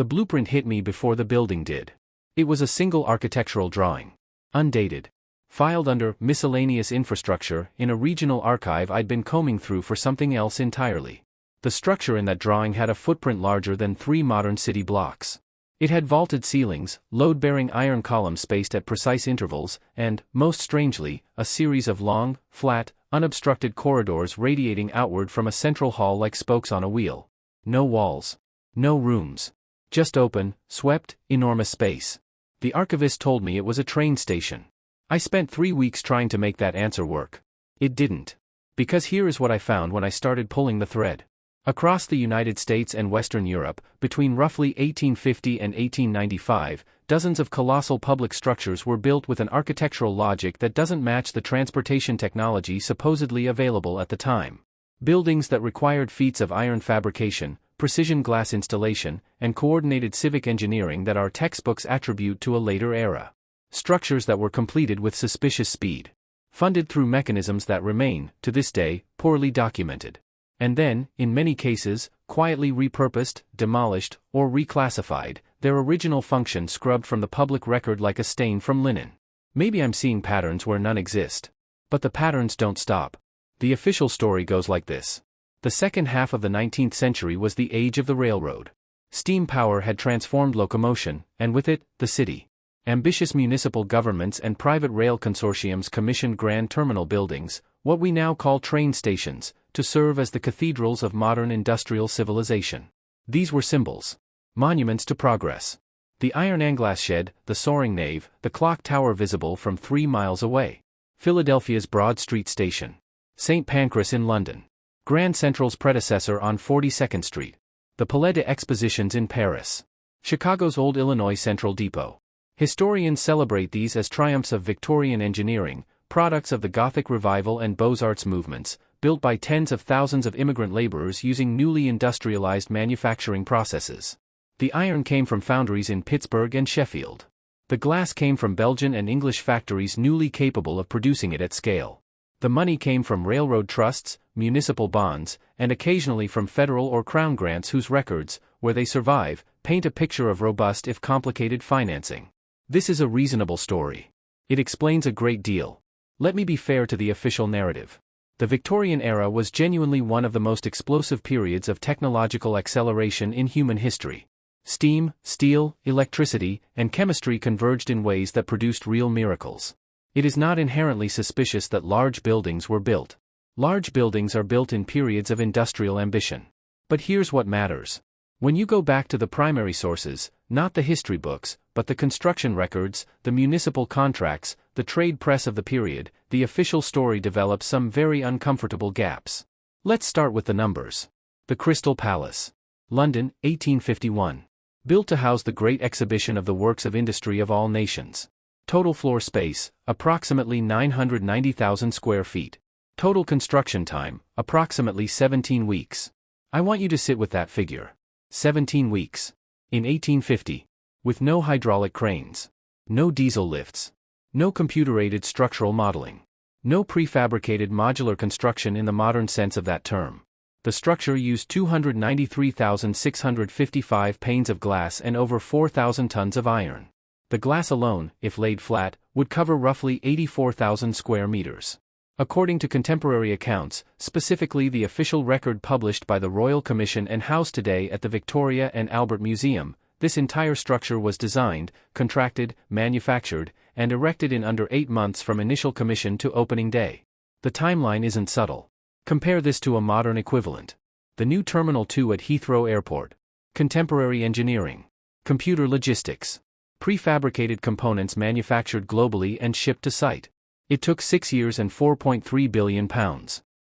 The blueprint hit me before the building did. It was a single architectural drawing. Undated. Filed under miscellaneous infrastructure in a regional archive I'd been combing through for something else entirely. The structure in that drawing had a footprint larger than 3 modern city blocks. It had vaulted ceilings, load-bearing iron columns spaced at precise intervals, and, most strangely, a series of long, flat, unobstructed corridors radiating outward from a central hall like spokes on a wheel. No walls. No rooms. Just open, swept, enormous space. The archivist told me it was a train station. I spent 3 weeks trying to make that answer work. It didn't. Because here is what I found when I started pulling the thread. Across the United States and Western Europe, between roughly 1850 and 1895, dozens of colossal public structures were built with an architectural logic that doesn't match the transportation technology supposedly available at the time. Buildings that required feats of iron fabrication, precision glass installation, and coordinated civic engineering that our textbooks attribute to a later era. Structures that were completed with suspicious speed. Funded through mechanisms that remain, to this day, poorly documented. And then, in many cases, quietly repurposed, demolished, or reclassified, their original function scrubbed from the public record like a stain from linen. Maybe I'm seeing patterns where none exist. But the patterns don't stop. The official story goes like this. The second half of the 19th century was the age of the railroad. Steam power had transformed locomotion, and with it, the city. Ambitious municipal governments and private rail consortiums commissioned grand terminal buildings, what we now call train stations, to serve as the cathedrals of modern industrial civilization. These were symbols. Monuments to progress. The iron and-glass shed, the soaring nave, the clock tower visible from 3 miles away. Philadelphia's Broad Street Station. St. Pancras in London. Grand Central's predecessor on 42nd Street. The Palais des Expositions in Paris. Chicago's Old Illinois Central Depot. Historians celebrate these as triumphs of Victorian engineering, products of the Gothic Revival and Beaux-Arts movements, built by tens of thousands of immigrant laborers using newly industrialized manufacturing processes. The iron came from foundries in Pittsburgh and Sheffield. The glass came from Belgian and English factories newly capable of producing it at scale. The money came from railroad trusts, municipal bonds, and occasionally from federal or crown grants whose records, where they survive, paint a picture of robust if complicated financing. This is a reasonable story. It explains a great deal. Let me be fair to the official narrative. The Victorian era was genuinely one of the most explosive periods of technological acceleration in human history. Steam, steel, electricity, and chemistry converged in ways that produced real miracles. It is not inherently suspicious that large buildings were built. Large buildings are built in periods of industrial ambition. But here's what matters. When you go back to the primary sources, not the history books, but the construction records, the municipal contracts, the trade press of the period, the official story develops some very uncomfortable gaps. Let's start with the numbers. The Crystal Palace. London, 1851. Built to house the great exhibition of the works of industry of all nations. Total floor space, approximately 990,000 square feet. Total construction time, approximately 17 weeks. I want you to sit with that figure. 17 weeks. In 1850. With no hydraulic cranes. No diesel lifts. No computer-aided structural modeling. No prefabricated modular construction in the modern sense of that term. The structure used 293,655 panes of glass and over 4,000 tons of iron. The glass alone, if laid flat, would cover roughly 84,000 square meters. According to contemporary accounts, specifically the official record published by the Royal Commission and housed today at the Victoria and Albert Museum, this entire structure was designed, contracted, manufactured, and erected in under 8 months from initial commission to opening day. The timeline isn't subtle. Compare this to a modern equivalent. The new Terminal 2 at Heathrow Airport. Contemporary engineering. Computer logistics. Prefabricated components manufactured globally and shipped to site. It took 6 years and £4.3 billion.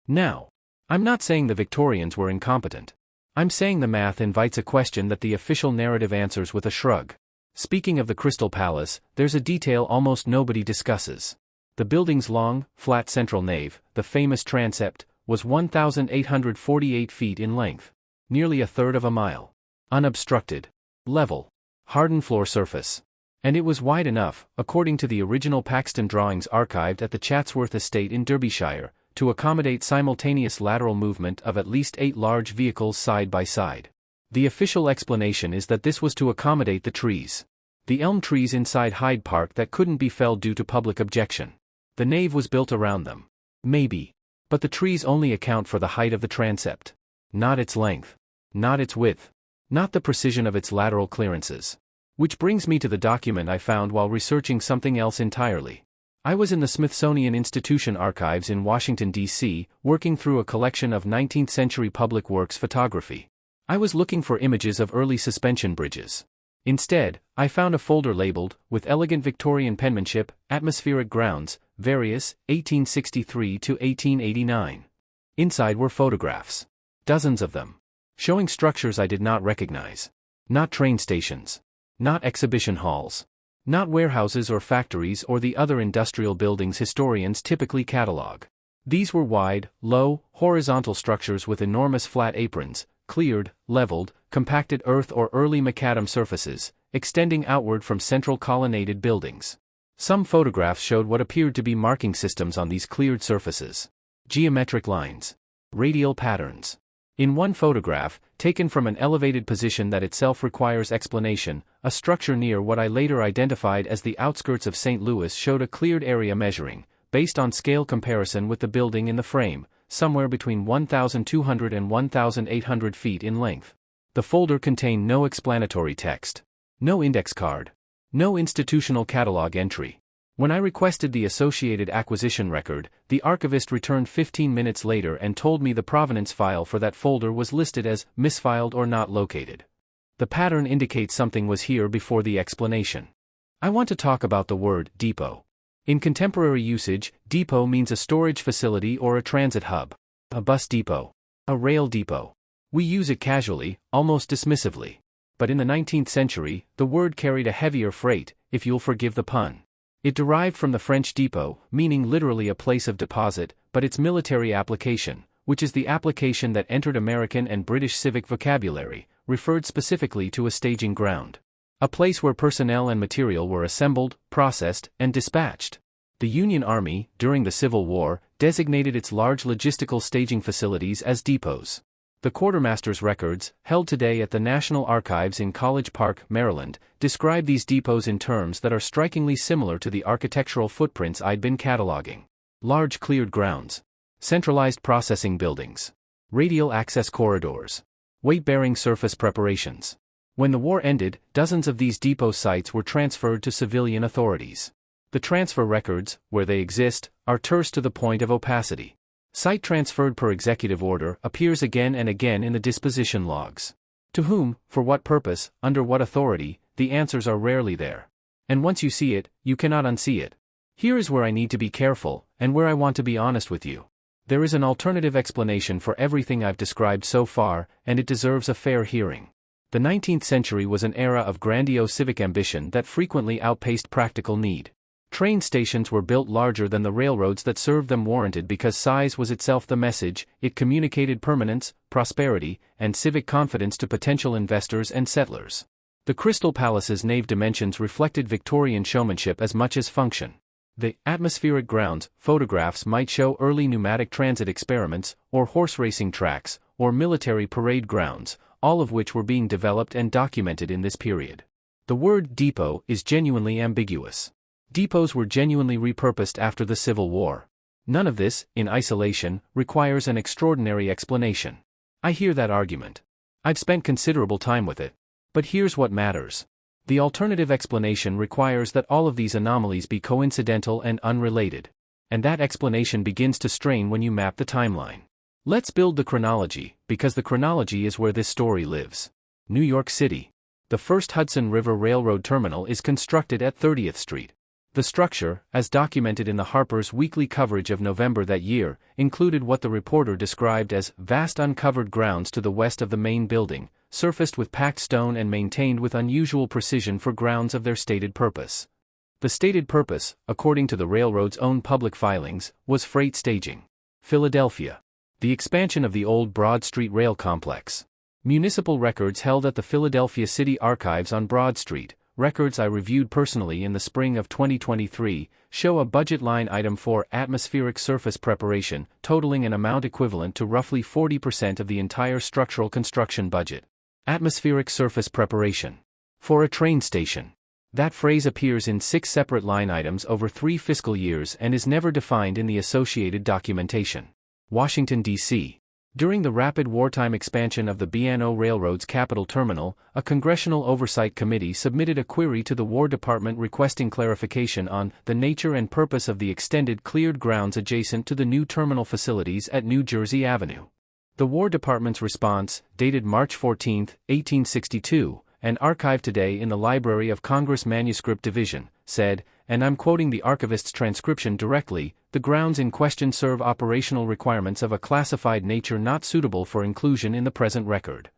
Now, I'm not saying the Victorians were incompetent. I'm saying the math invites a question that the official narrative answers with a shrug. Speaking of the Crystal Palace, there's a detail almost nobody discusses. The building's long, flat central nave, the famous transept, was 1,848 feet in length. Nearly a third of a mile. Unobstructed. Level. Hardened floor surface. And it was wide enough, according to the original Paxton drawings archived at the Chatsworth Estate in Derbyshire, to accommodate simultaneous lateral movement of at least 8 large vehicles side by side. The official explanation is that this was to accommodate the trees. The elm trees inside Hyde Park that couldn't be felled due to public objection. The nave was built around them. Maybe. But the trees only account for the height of the transept. Not its length. Not its width. Not the precision of its lateral clearances. Which brings me to the document I found while researching something else entirely. I was in the Smithsonian Institution archives in Washington, D.C., working through a collection of 19th-century public works photography. I was looking for images of early suspension bridges. Instead, I found a folder labeled, with elegant Victorian penmanship, Atmospheric Grounds, Various, 1863 to 1889. Inside were photographs. Dozens of them. Showing structures I did not recognize. Not train stations. Not exhibition halls. Not warehouses or factories or the other industrial buildings historians typically catalog. These were wide, low, horizontal structures with enormous flat aprons, cleared, leveled, compacted earth or early macadam surfaces, extending outward from central colonnaded buildings. Some photographs showed what appeared to be marking systems on these cleared surfaces. Geometric lines. Radial patterns. In one photograph, taken from an elevated position that itself requires explanation, a structure near what I later identified as the outskirts of St. Louis showed a cleared area measuring, based on scale comparison with the building in the frame, somewhere between 1,200 and 1,800 feet in length. The folder contained no explanatory text. No index card. No institutional catalog entry. When I requested the associated acquisition record, the archivist returned 15 minutes later and told me the provenance file for that folder was listed as misfiled or not located. The pattern indicates something was here before the explanation. I want to talk about the word depot. In contemporary usage, depot means a storage facility or a transit hub. A bus depot. A rail depot. We use it casually, almost dismissively. But in the 19th century, the word carried a heavier freight, if you'll forgive the pun. It derived from the French depot, meaning literally a place of deposit, but its military application, which is the application that entered American and British civic vocabulary, referred specifically to a staging ground. A place where personnel and material were assembled, processed, and dispatched. The Union Army, during the Civil War, designated its large logistical staging facilities as depots. The quartermaster's records, held today at the National Archives in College Park, Maryland, describe these depots in terms that are strikingly similar to the architectural footprints I'd been cataloging. Large cleared grounds. Centralized processing buildings. Radial access corridors. Weight-bearing surface preparations. When the war ended, dozens of these depot sites were transferred to civilian authorities. The transfer records, where they exist, are terse to the point of opacity. Site transferred per executive order appears again and again in the disposition logs. To whom, for what purpose, under what authority, the answers are rarely there. And once you see it, you cannot unsee it. Here is where I need to be careful, and where I want to be honest with you. There is an alternative explanation for everything I've described so far, and it deserves a fair hearing. The 19th century was an era of grandiose civic ambition that frequently outpaced practical need. Train stations were built larger than the railroads that served them warranted because size was itself the message. It communicated permanence, prosperity, and civic confidence to potential investors and settlers. The Crystal Palace's nave dimensions reflected Victorian showmanship as much as function. The atmospheric grounds photographs might show early pneumatic transit experiments, or horse racing tracks, or military parade grounds, all of which were being developed and documented in this period. The word depot is genuinely ambiguous. Depots were genuinely repurposed after the Civil War. None of this, in isolation, requires an extraordinary explanation. I hear that argument. I've spent considerable time with it. But here's what matters. The alternative explanation requires that all of these anomalies be coincidental and unrelated. And that explanation begins to strain when you map the timeline. Let's build the chronology, because the chronology is where this story lives. New York City. The first Hudson River Railroad terminal is constructed at 30th Street. The structure, as documented in the Harper's weekly coverage of November that year, included what the reporter described as vast uncovered grounds to the west of the main building, surfaced with packed stone and maintained with unusual precision for grounds of their stated purpose. The stated purpose, according to the railroad's own public filings, was freight staging. Philadelphia. The expansion of the old Broad Street rail complex. Municipal records held at the Philadelphia City Archives on Broad Street, records I reviewed personally in the spring of 2023, show a budget line item for atmospheric surface preparation, totaling an amount equivalent to roughly 40% of the entire structural construction budget. Atmospheric surface preparation. For a train station. That phrase appears in 6 separate line items over 3 fiscal years and is never defined in the associated documentation. Washington, D.C. During the rapid wartime expansion of the B&O Railroad's Capital Terminal, a Congressional Oversight Committee submitted a query to the War Department requesting clarification on the nature and purpose of the extended cleared grounds adjacent to the new terminal facilities at New Jersey Avenue. The War Department's response, dated March 14, 1862, and archived today in the Library of Congress Manuscript Division, said, and I'm quoting the archivist's transcription directly, the grounds in question serve operational requirements of a classified nature not suitable for inclusion in the present record.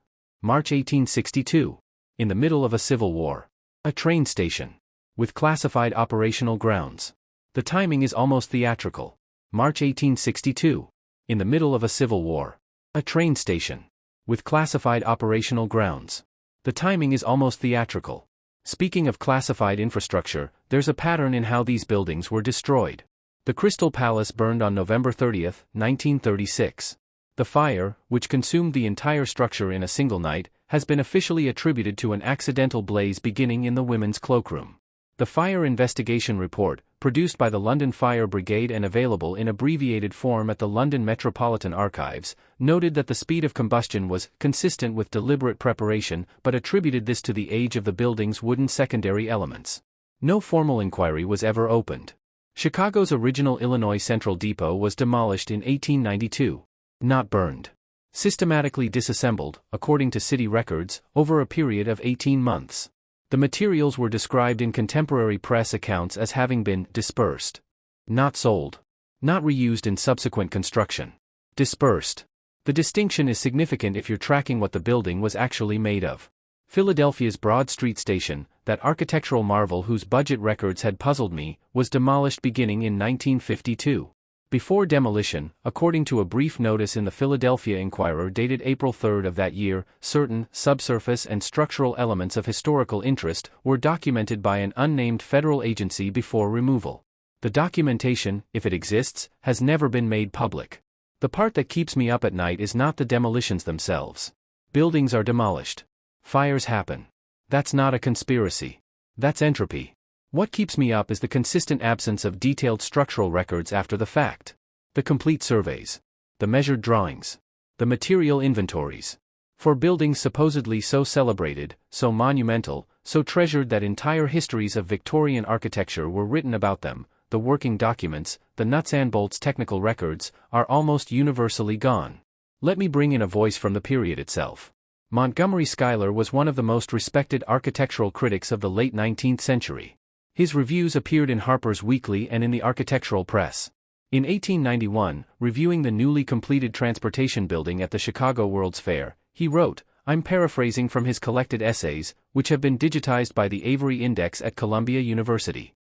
March 1862. In the middle of a civil war. A train station. With classified operational grounds. The timing is almost theatrical. March 1862. In the middle of a civil war. A train station. With classified operational grounds. The timing is almost theatrical. Speaking of classified infrastructure, there's a pattern in how these buildings were destroyed. The Crystal Palace burned on November 30, 1936. The fire, which consumed the entire structure in a single night, has been officially attributed to an accidental blaze beginning in the women's cloakroom. The fire investigation report, produced by the London Fire Brigade and available in abbreviated form at the London Metropolitan Archives, noted that the speed of combustion was consistent with deliberate preparation but attributed this to the age of the building's wooden secondary elements. No formal inquiry was ever opened. Chicago's original Illinois Central Depot was demolished in 1892. Not burned. Systematically disassembled, according to city records, over a period of 18 months. The materials were described in contemporary press accounts as having been dispersed. Not sold. Not reused in subsequent construction. Dispersed. The distinction is significant if you're tracking what the building was actually made of. Philadelphia's Broad Street Station, that architectural marvel whose budget records had puzzled me, was demolished beginning in 1952. Before demolition, according to a brief notice in the Philadelphia Inquirer dated April 3 of that year, certain subsurface and structural elements of historical interest were documented by an unnamed federal agency before removal. The documentation, if it exists, has never been made public. The part that keeps me up at night is not the demolitions themselves. Buildings are demolished. Fires happen. That's not a conspiracy. That's entropy. What keeps me up is the consistent absence of detailed structural records after the fact. The complete surveys. The measured drawings. The material inventories. For buildings supposedly so celebrated, so monumental, so treasured that entire histories of Victorian architecture were written about them, the working documents, the nuts and bolts technical records, are almost universally gone. Let me bring in a voice from the period itself. Montgomery Schuyler was one of the most respected architectural critics of the late 19th century. His reviews appeared in Harper's Weekly and in the architectural press. In 1891, reviewing the newly completed transportation building at the Chicago World's Fair, he wrote, I'm paraphrasing from his collected essays, which have been digitized by the Avery Index at Columbia University,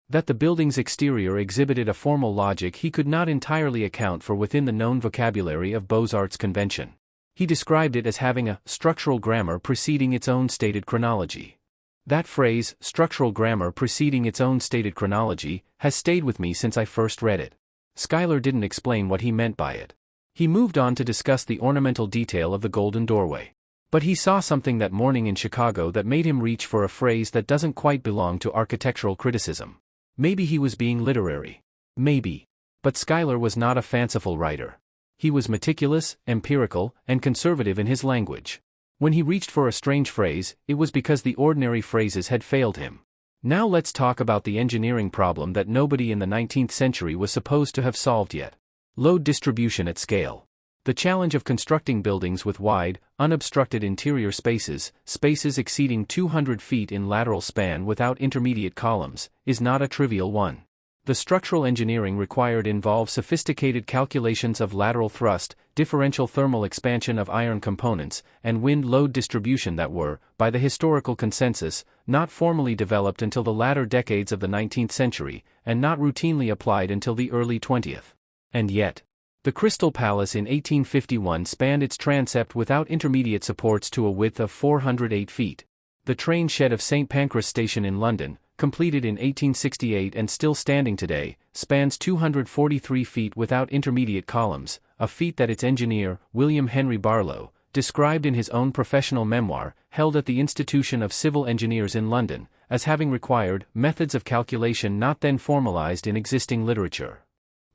that the building's exterior exhibited a formal logic he could not entirely account for within the known vocabulary of Beaux-Arts convention. He described it as having a structural grammar preceding its own stated chronology. That phrase, structural grammar preceding its own stated chronology, has stayed with me since I first read it. Schuyler didn't explain what he meant by it. He moved on to discuss the ornamental detail of the golden doorway. But he saw something that morning in Chicago that made him reach for a phrase that doesn't quite belong to architectural criticism. Maybe he was being literary. Maybe. But Schuyler was not a fanciful writer. He was meticulous, empirical, and conservative in his language. When he reached for a strange phrase, it was because the ordinary phrases had failed him. Now let's talk about the engineering problem that nobody in the 19th century was supposed to have solved yet. Load distribution at scale. The challenge of constructing buildings with wide, unobstructed interior spaces, spaces exceeding 200 feet in lateral span without intermediate columns, is not a trivial one. The structural engineering required involves sophisticated calculations of lateral thrust, differential thermal expansion of iron components, and wind load distribution that were, by the historical consensus, not formally developed until the latter decades of the 19th century, and not routinely applied until the early 20th. And yet, the Crystal Palace in 1851 spanned its transept without intermediate supports to a width of 408 feet. The train shed of St. Pancras Station in London, completed in 1868 and still standing today, spans 243 feet without intermediate columns, a feat that its engineer, William Henry Barlow, described in his own professional memoir, held at the Institution of Civil Engineers in London, as having required methods of calculation not then formalized in existing literature.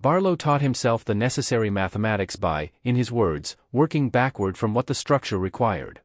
Barlow taught himself the necessary mathematics by, in his words, working backward from what the structure required.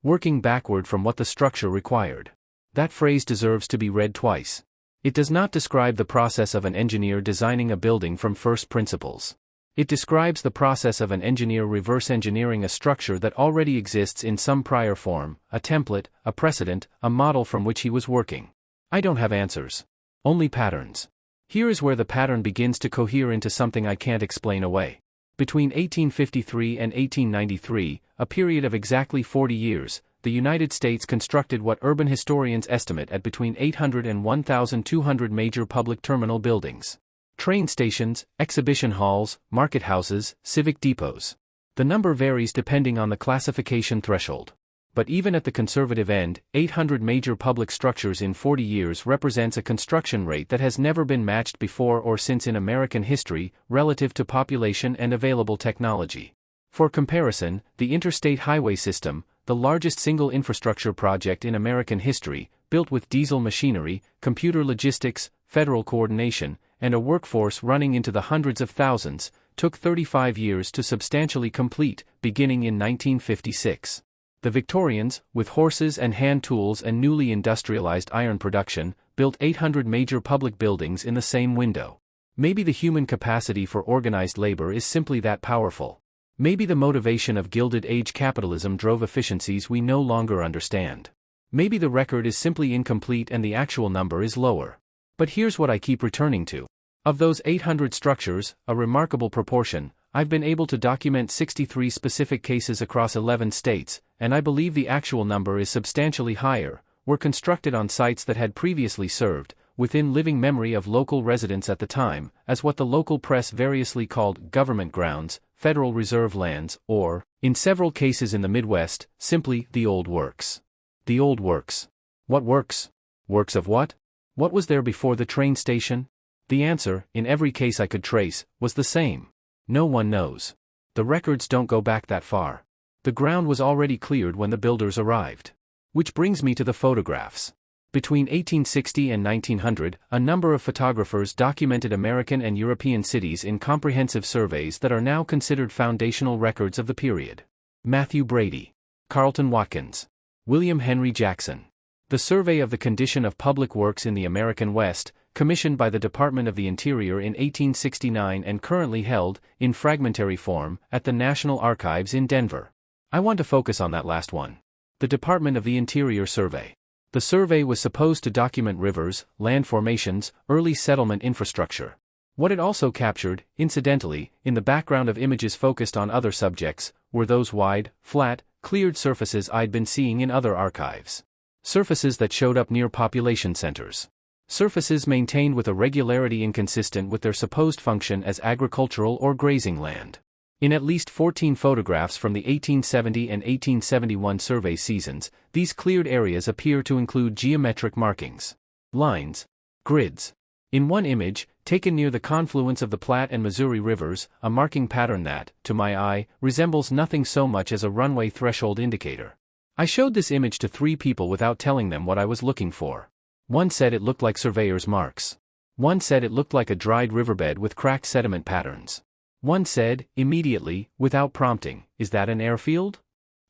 Working backward from what the structure required. That phrase deserves to be read twice. It does not describe the process of an engineer designing a building from first principles. It describes the process of an engineer reverse engineering a structure that already exists in some prior form, a template, a precedent, a model from which he was working. I don't have answers. Only patterns. Here is where the pattern begins to cohere into something I can't explain away. Between 1853 and 1893, a period of exactly 40 years, the United States constructed what urban historians estimate at between 800 and 1,200 major public terminal buildings. Train stations, exhibition halls, market houses, civic depots. The number varies depending on the classification threshold. But even at the conservative end, 800 major public structures in 40 years represents a construction rate that has never been matched before or since in American history, relative to population and available technology. For comparison, the interstate highway system, the largest single infrastructure project in American history, built with diesel machinery, computer logistics, federal coordination, and a workforce running into the hundreds of thousands, took 35 years to substantially complete, beginning in 1956. The Victorians, with horses and hand tools and newly industrialized iron production, built 800 major public buildings in the same window. Maybe the human capacity for organized labor is simply that powerful. Maybe the motivation of Gilded Age capitalism drove efficiencies we no longer understand. Maybe the record is simply incomplete and the actual number is lower. But here's what I keep returning to. Of those 800 structures, a remarkable proportion, I've been able to document 63 specific cases across 11 states, and I believe the actual number is substantially higher, were constructed on sites that had previously served, within living memory of local residents at the time, as what the local press variously called government grounds, Federal Reserve lands, or, in several cases in the Midwest, simply the old works. The old works. What works? Works of what? What was there before the train station? The answer, in every case I could trace, was the same. No one knows. The records don't go back that far. The ground was already cleared when the builders arrived. Which brings me to the photographs. Between 1860 and 1900, a number of photographers documented American and European cities in comprehensive surveys that are now considered foundational records of the period. Matthew Brady, Carlton Watkins, William Henry Jackson. The Survey of the Condition of Public Works in the American West, commissioned by the Department of the Interior in 1869 and currently held, in fragmentary form, at the National Archives in Denver. I want to focus on that last one. The Department of the Interior Survey. The survey was supposed to document rivers, land formations, early settlement infrastructure. What it also captured, incidentally, in the background of images focused on other subjects, were those wide, flat, cleared surfaces I'd been seeing in other archives. Surfaces that showed up near population centers. Surfaces maintained with a regularity inconsistent with their supposed function as agricultural or grazing land. In at least 14 photographs from the 1870 and 1871 survey seasons, these cleared areas appear to include geometric markings, lines, grids. In one image, taken near the confluence of the Platte and Missouri rivers, a marking pattern that, to my eye, resembles nothing so much as a runway threshold indicator. I showed this image to 3 people without telling them what I was looking for. One said it looked like surveyor's marks. One said it looked like a dried riverbed with cracked sediment patterns. One said, immediately, without prompting, "Is that an airfield?"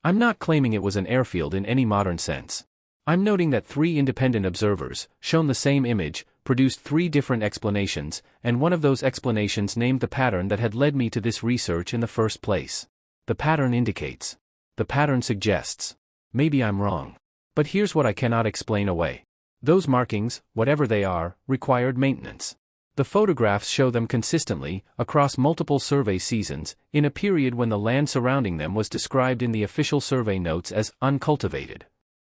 I'm not claiming it was an airfield in any modern sense. I'm noting that 3 independent observers, shown the same image, produced 3 different explanations, and one of those explanations named the pattern that had led me to this research in the first place. The pattern indicates. The pattern suggests. Maybe I'm wrong. But here's what I cannot explain away. Those markings, whatever they are, required maintenance. The photographs show them consistently, across multiple survey seasons, in a period when the land surrounding them was described in the official survey notes as uncultivated.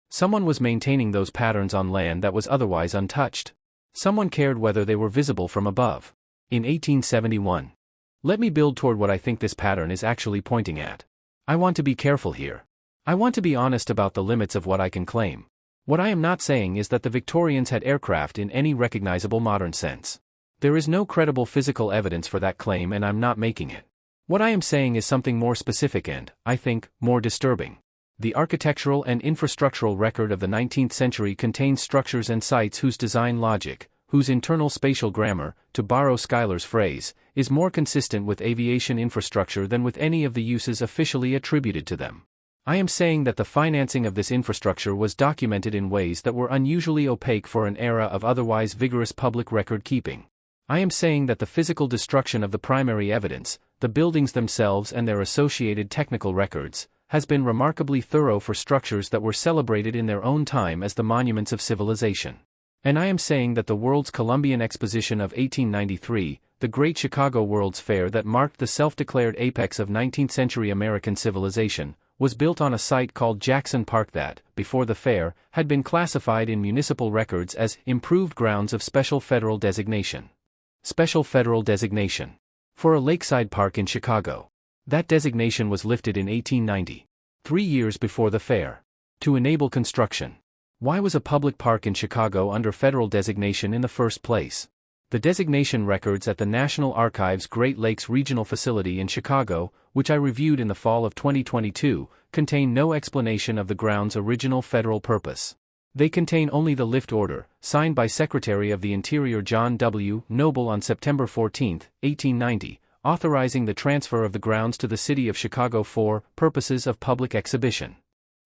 Someone was maintaining those patterns on land that was otherwise untouched. Someone cared whether they were visible from above. In 1871. Let me build toward what I think this pattern is actually pointing at. I want to be careful here. I want to be honest about the limits of what I can claim. What I am not saying is that the Victorians had aircraft in any recognizable modern sense. There is no credible physical evidence for that claim and I'm not making it. What I am saying is something more specific and, I think, more disturbing. The architectural and infrastructural record of the 19th century contains structures and sites whose design logic, whose internal spatial grammar, to borrow Schuyler's phrase, is more consistent with aviation infrastructure than with any of the uses officially attributed to them. I am saying that the financing of this infrastructure was documented in ways that were unusually opaque for an era of otherwise vigorous public record keeping. I am saying that the physical destruction of the primary evidence, the buildings themselves and their associated technical records, has been remarkably thorough for structures that were celebrated in their own time as the monuments of civilization. And I am saying that the World's Columbian Exposition of 1893, the Great Chicago World's Fair that marked the self-declared apex of 19th-century American civilization, was built on a site called Jackson Park that, before the fair, had been classified in municipal records as improved grounds of special federal designation. Special federal designation. For a lakeside park in Chicago. That designation was lifted in 1890, 3 years before the fair. To enable construction. Why was a public park in Chicago under federal designation in the first place? The designation records at the National Archives' Great Lakes Regional Facility in Chicago, which I reviewed in the fall of 2022, contain no explanation of the ground's original federal purpose. They contain only the lift order, signed by Secretary of the Interior John W. Noble on September 14, 1890, authorizing the transfer of the grounds to the city of Chicago for purposes of public exhibition.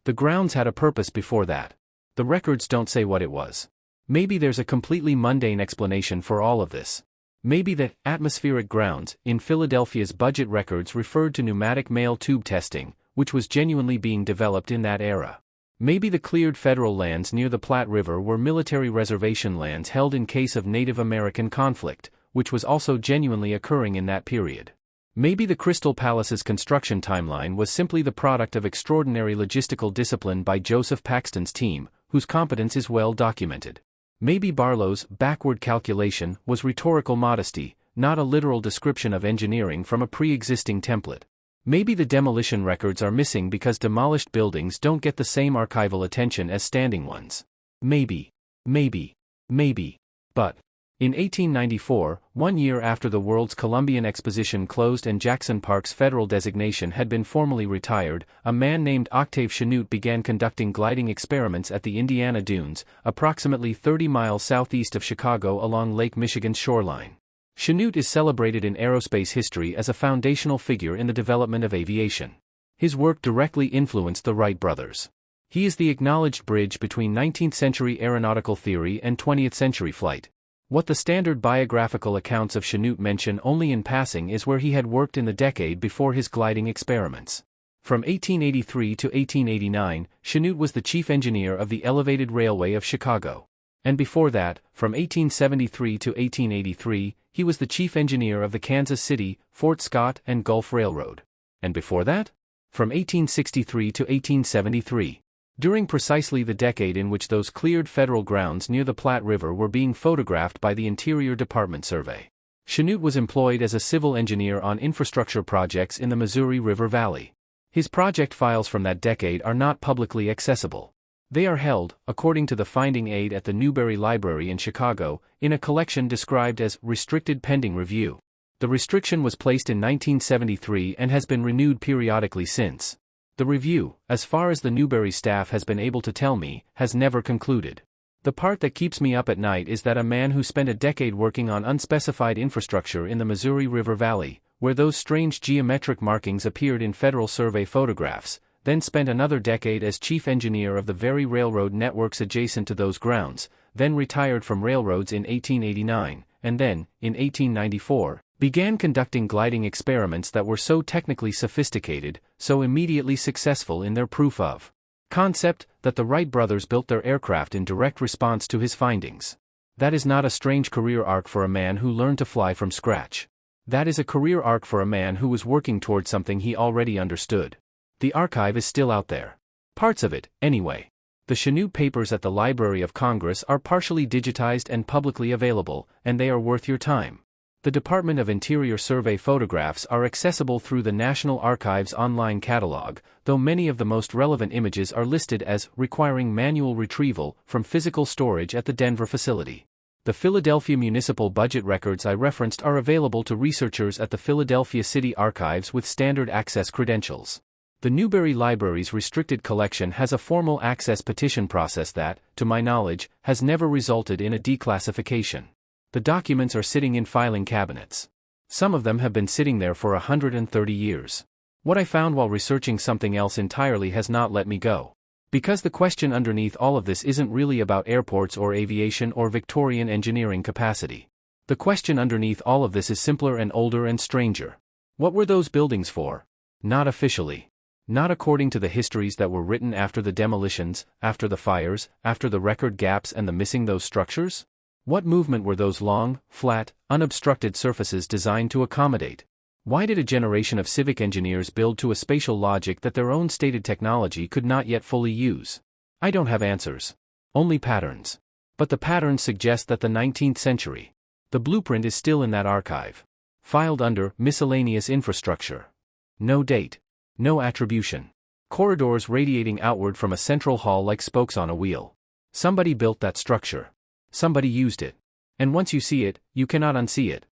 The grounds had a purpose before that. The records don't say what it was. Maybe there's a completely mundane explanation for all of this. Maybe the atmospheric grounds in Philadelphia's budget records referred to pneumatic mail tube testing, which was genuinely being developed in that era. Maybe the cleared federal lands near the Platte River were military reservation lands held in case of Native American conflict, which was also genuinely occurring in that period. Maybe the Crystal Palace's construction timeline was simply the product of extraordinary logistical discipline by Joseph Paxton's team, whose competence is well documented. Maybe Barlow's backward calculation was rhetorical modesty, not a literal description of engineering from a pre-existing template. Maybe the demolition records are missing because demolished buildings don't get the same archival attention as standing ones. Maybe. But in 1894, 1 year after the World's Columbian Exposition closed and Jackson Park's federal designation had been formally retired, a man named Octave Chanute began conducting gliding experiments at the Indiana Dunes, approximately 30 miles southeast of Chicago along Lake Michigan's shoreline. Chanute is celebrated in aerospace history as a foundational figure in the development of aviation. His work directly influenced the Wright brothers. He is the acknowledged bridge between 19th-century aeronautical theory and 20th-century flight. What the standard biographical accounts of Chanute mention only in passing is where he had worked in the decade before his gliding experiments. From 1883 to 1889, Chanute was the chief engineer of the Elevated Railway of Chicago. And before that, from 1873 to 1883, he was the chief engineer of the Kansas City, Fort Scott and Gulf Railroad. And before that? From 1863 to 1873. During precisely the decade in which those cleared federal grounds near the Platte River were being photographed by the Interior Department Survey. Chanute was employed as a civil engineer on infrastructure projects in the Missouri River Valley. His project files from that decade are not publicly accessible. They are held, according to the finding aid at the Newberry Library in Chicago, in a collection described as restricted pending review. The restriction was placed in 1973 and has been renewed periodically since. The review, as far as the Newberry staff has been able to tell me, has never concluded. The part that keeps me up at night is that a man who spent a decade working on unspecified infrastructure in the Missouri River Valley, where those strange geometric markings appeared in Federal Survey photographs, then spent another decade as chief engineer of the very railroad networks adjacent to those grounds, then retired from railroads in 1889, and then, in 1894, began conducting gliding experiments that were so technically sophisticated, so immediately successful in their proof of concept, that the Wright brothers built their aircraft in direct response to his findings. That is not a strange career arc for a man who learned to fly from scratch. That is a career arc for a man who was working toward something he already understood. The archive is still out there. Parts of it, anyway. The Chanute papers at the Library of Congress are partially digitized and publicly available, and they are worth your time. The Department of Interior survey photographs are accessible through the National Archives online catalog, though many of the most relevant images are listed as requiring manual retrieval from physical storage at the Denver facility. The Philadelphia municipal budget records I referenced are available to researchers at the Philadelphia City Archives with standard access credentials. The Newberry Library's restricted collection has a formal access petition process that, to my knowledge, has never resulted in a declassification. The documents are sitting in filing cabinets. Some of them have been sitting there for 130 years. What I found while researching something else entirely has not let me go. Because the question underneath all of this isn't really about airports or aviation or Victorian engineering capacity. The question underneath all of this is simpler and older and stranger. What were those buildings for? Not officially. Not according to the histories that were written after the demolitions, after the fires, after the record gaps and the missing those structures? What movement were those long, flat, unobstructed surfaces designed to accommodate? Why did a generation of civic engineers build to a spatial logic that their own stated technology could not yet fully use? I don't have answers. Only patterns. But the patterns suggest that the 19th century. The blueprint is still in that archive. Filed under miscellaneous infrastructure. No date. No attribution. Corridors radiating outward from a central hall like spokes on a wheel. Somebody built that structure. Somebody used it. And once you see it, you cannot unsee it.